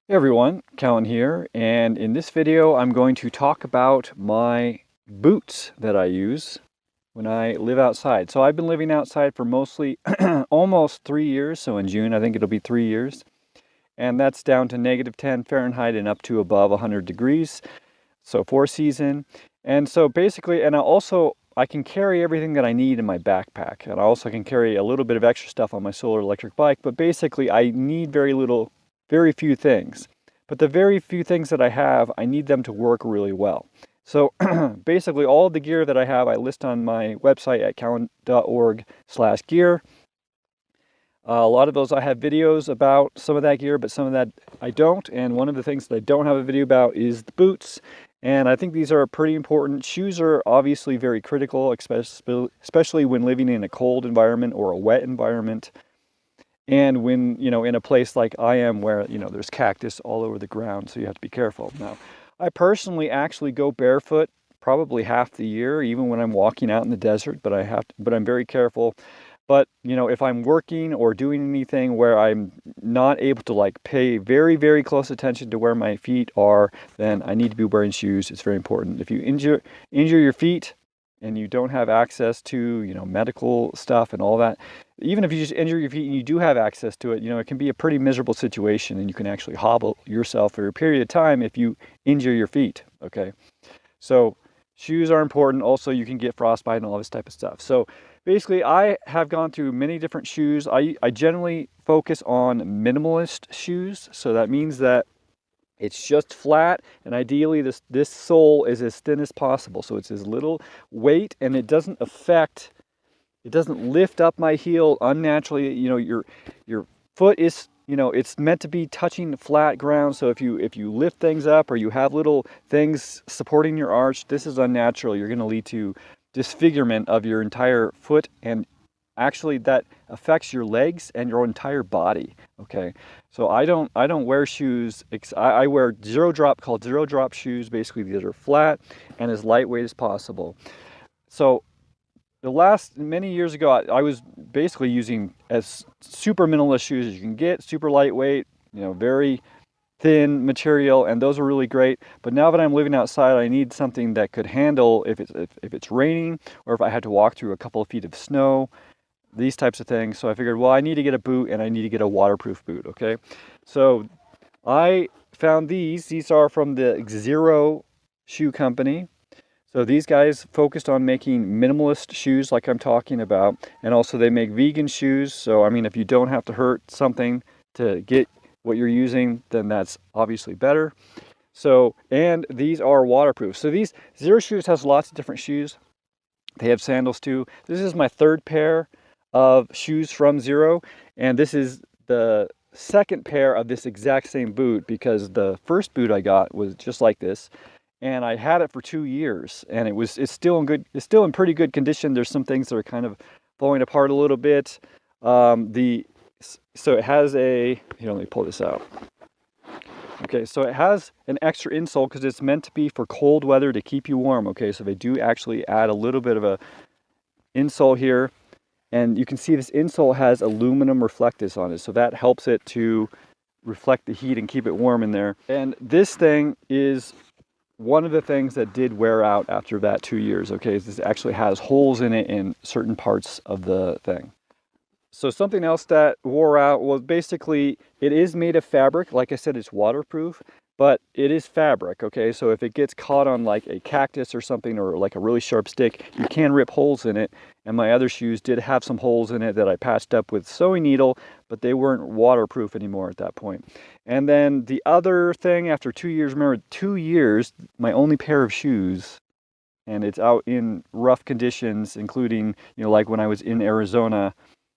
Hey everyone, Callan here, and in this video I'm going to talk about my boots that I use when I live outside. So I've been living outside for mostly almost 3 years, so in June I think it'll be 3 years, and that's down to -10 Fahrenheit and up to above 100 degrees, so 4 season. And so basically, I can carry everything that I need in my backpack, and I also can carry a little bit of extra stuff on my solar electric bike, but basically I need very few things. But the very few things that I have, I need them to work really well. So basically all of the gear that I have, I list on my website at callan.org/gear. A lot of those I have videos about some of that gear, but some of that I don't. And one of the things that I don't have a video about is the boots. And I think these are pretty important. Shoes are obviously very critical, especially when living in a cold environment or a wet environment. And when, in a place like I am where, there's cactus all over the ground, so you have to be careful. Now, I personally actually go barefoot probably half the year, even when I'm walking out in the desert, but I'm very careful. But, if I'm working or doing anything where I'm not able to pay very, very close attention to where my feet are, then I need to be wearing shoes. It's very important. If you injure your feet and you don't have access to, medical stuff and all that, even if you just injure your feet and you do have access to it, it can be a pretty miserable situation, and you can actually hobble yourself for a period of time if you injure your feet, okay? So shoes are important. Also, you can get frostbite and all this type of stuff. So basically, I have gone through many different shoes. I generally focus on minimalist shoes. So that means that it's just flat, and ideally this sole is as thin as possible. So it's as little weight, and it doesn't lift up my heel unnaturally. Your foot is, it's meant to be touching the flat ground. So if you lift things up or you have little things supporting your arch, this is unnatural. You're going to lead to disfigurement of your entire foot, and actually that affects your legs and your entire body. Okay, so I don't wear shoes. I wear zero drop shoes. Basically, these are flat and as lightweight as possible. So the last many years ago, I was basically using as super minimalist shoes as you can get, super lightweight, very thin material, and those are really great. But now that I'm living outside, I need something that could handle if it's raining, or if I had to walk through a couple of feet of snow, these types of things. So I figured, well, I need to get a boot, and I need to get a waterproof boot, okay? So I found these. These are from the Xero shoe company. So these guys focused on making minimalist shoes like I'm talking about, and also they make vegan shoes. So I mean, if you don't have to hurt something to get what you're using, then that's obviously better. So, and these are waterproof. So these Xero shoes has lots of different shoes. They have sandals too. This is my third pair of shoes from Xero, and this is the second pair of this exact same boot, because the first boot I got was just like this, and I had it for 2 years, and it's still in pretty good condition. There's some things that are kind of falling apart a little bit. So it has here, let me pull this out. Okay, so it has an extra insole because it's meant to be for cold weather to keep you warm. Okay, so they do actually add a little bit of a insole here, and you can see this insole has aluminum reflectors on it, so that helps it to reflect the heat and keep it warm in there. And this thing is one of the things that did wear out after that 2 years. Okay, this actually has holes in it in certain parts of the thing. So something else that wore out was basically, it is made of fabric. Like I said, it's waterproof, but it is fabric, okay? So if it gets caught on like a cactus or something, or like a really sharp stick, you can rip holes in it. And my other shoes did have some holes in it that I patched up with sewing needle, but they weren't waterproof anymore at that point. And then the other thing, after 2 years, remember 2 years, my only pair of shoes, and it's out in rough conditions, including, like when I was in Arizona,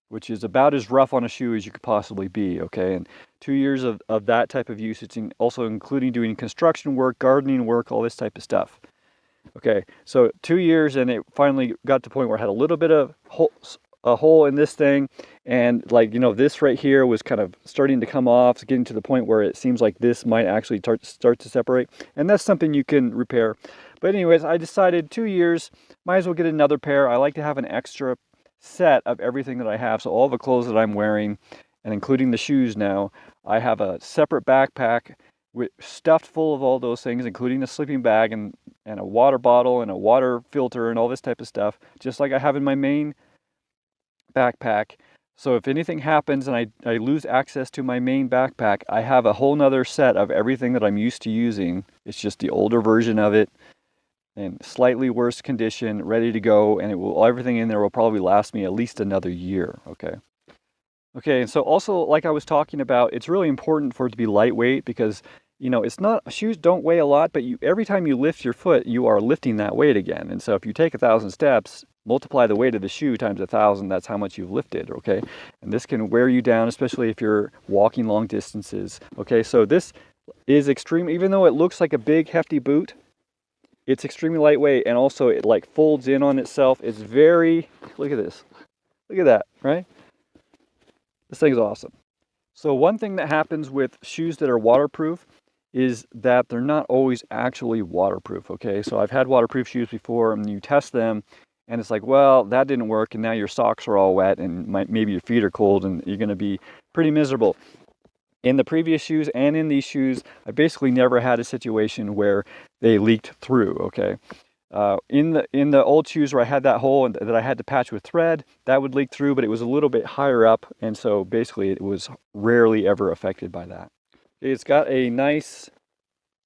which is about as rough on a shoe as you could possibly be, okay? And 2 years of that type of usage, also including doing construction work, gardening work, all this type of stuff. Okay, so 2 years, and it finally got to the point where I had a little bit of a hole in this thing, and this right here was kind of starting to come off, getting to the point where it seems like this might actually start to separate, and that's something you can repair. But anyways, I decided 2 years, might as well get another pair. I like to have an extra set of everything that I have, so all the clothes that I'm wearing and including the shoes now, I have a separate backpack stuffed full of all those things, including the sleeping bag and a water bottle and a water filter and all this type of stuff, just like I have in my main backpack. So if anything happens and I lose access to my main backpack, I have a whole nother set of everything that I'm used to using. It's just the older version of it in slightly worse condition, ready to go, and everything in there will probably last me at least another year, okay? Okay, and so also, like I was talking about, it's really important for it to be lightweight because, you know, shoes don't weigh a lot, but every time you lift your foot, you are lifting that weight again. And so if you take 1,000 steps, multiply the weight of the shoe times 1,000, that's how much you've lifted, okay? And this can wear you down, especially if you're walking long distances, okay? So this is extreme, even though it looks like a big, hefty boot, it's extremely lightweight, and also it like folds in on itself. It's very, look at this, look at that, right? This thing's awesome. So one thing that happens with shoes that are waterproof is that they're not always actually waterproof, okay? So I've had waterproof shoes before, and you test them, and it's like, well, that didn't work, and now your socks are all wet, and maybe your feet are cold, and you're going to be pretty miserable. In the previous shoes and in these shoes, I basically never had a situation where they leaked through, okay? In the old shoes where I had that hole and that I had to patch with thread, that would leak through, but it was a little bit higher up, and so basically it was rarely ever affected by that. It's got a nice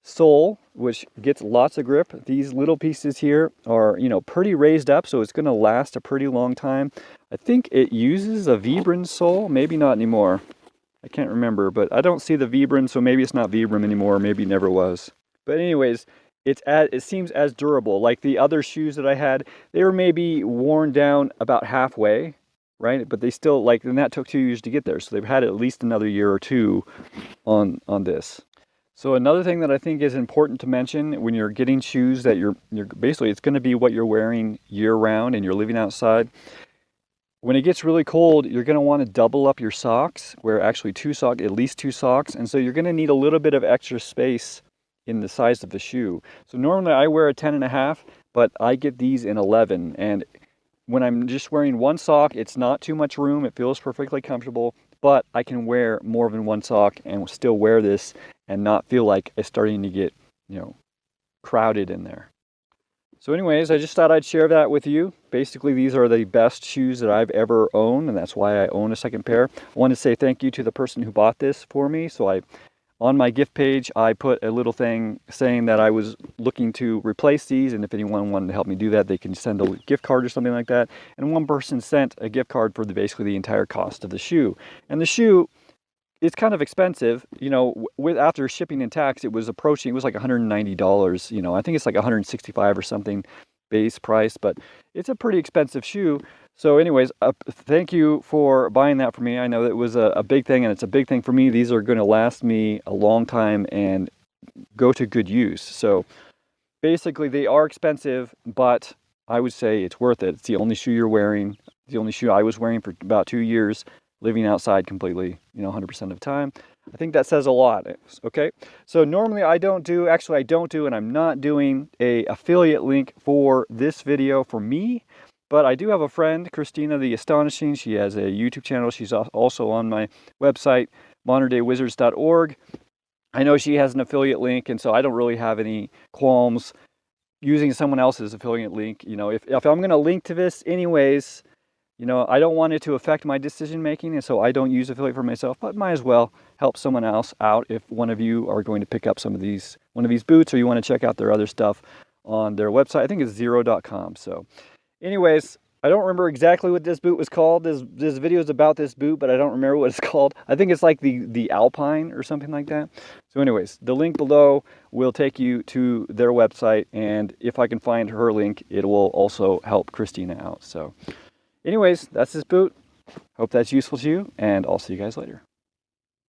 sole, which gets lots of grip. These little pieces here are, you know, pretty raised up, so it's going to last a pretty long time. I think it uses a Vibram sole, maybe not anymore. I can't remember, but I don't see the Vibram, so maybe it's not Vibram anymore, maybe it never was. But anyways, it seems as durable. Like the other shoes that I had, they were maybe worn down about halfway, right? But they still, like, and that took 2 years to get there, so they've had at least another year or two on this. So another thing that I think is important to mention when you're getting shoes that you're basically, it's going to be what you're wearing year round and you're living outside. When it gets really cold, you're going to want to double up your socks, wear actually at least two socks, and so you're going to need a little bit of extra space in the size of the shoe. So normally I wear a 10.5, but I get these in 11, and when I'm just wearing one sock, it's not too much room, it feels perfectly comfortable, but I can wear more than one sock and still wear this and not feel like it's starting to get, you know, crowded in there. So anyways, I just thought I'd share that with you. Basically, these are the best shoes that I've ever owned, and that's why I own a second pair. I want to say thank you to the person who bought this for me. So on my gift page, I put a little thing saying that I was looking to replace these, and if anyone wanted to help me do that, they can send a gift card or something like that. And one person sent a gift card for basically the entire cost of the shoe. And the shoe, it's kind of expensive, you know, after shipping and tax, it was like $190, you know, I think it's like $165 or something base price, but it's a pretty expensive shoe. So anyways, thank you for buying that for me. I know that it was a big thing, and it's a big thing for me. These are going to last me a long time and go to good use. So basically they are expensive, but I would say it's worth it. It's the only shoe you're wearing, the only shoe I was wearing for about 2 years. Living outside completely, you know, 100% of the time. I think that says a lot, okay? So normally I don't do, and I'm not doing a affiliate link for this video for me, but I do have a friend, Christina the Astonishing. She has a YouTube channel. She's also on my website, moderndayWizards.org. I know she has an affiliate link, and so I don't really have any qualms using someone else's affiliate link. You know, if I'm gonna link to this anyways, you know, I don't want it to affect my decision making, and so I don't use affiliate for myself, but might as well help someone else out if one of you are going to pick up one of these boots, or you want to check out their other stuff on their website. I think it's Xero.com. So anyways, I don't remember exactly what this boot was called. This video is about this boot, but I don't remember what it's called. I think it's like the Alpine or something like that. So anyways, the link below will take you to their website, and if I can find her link, it will also help Christina out. So anyways, that's this boot. Hope that's useful to you, and I'll see you guys later.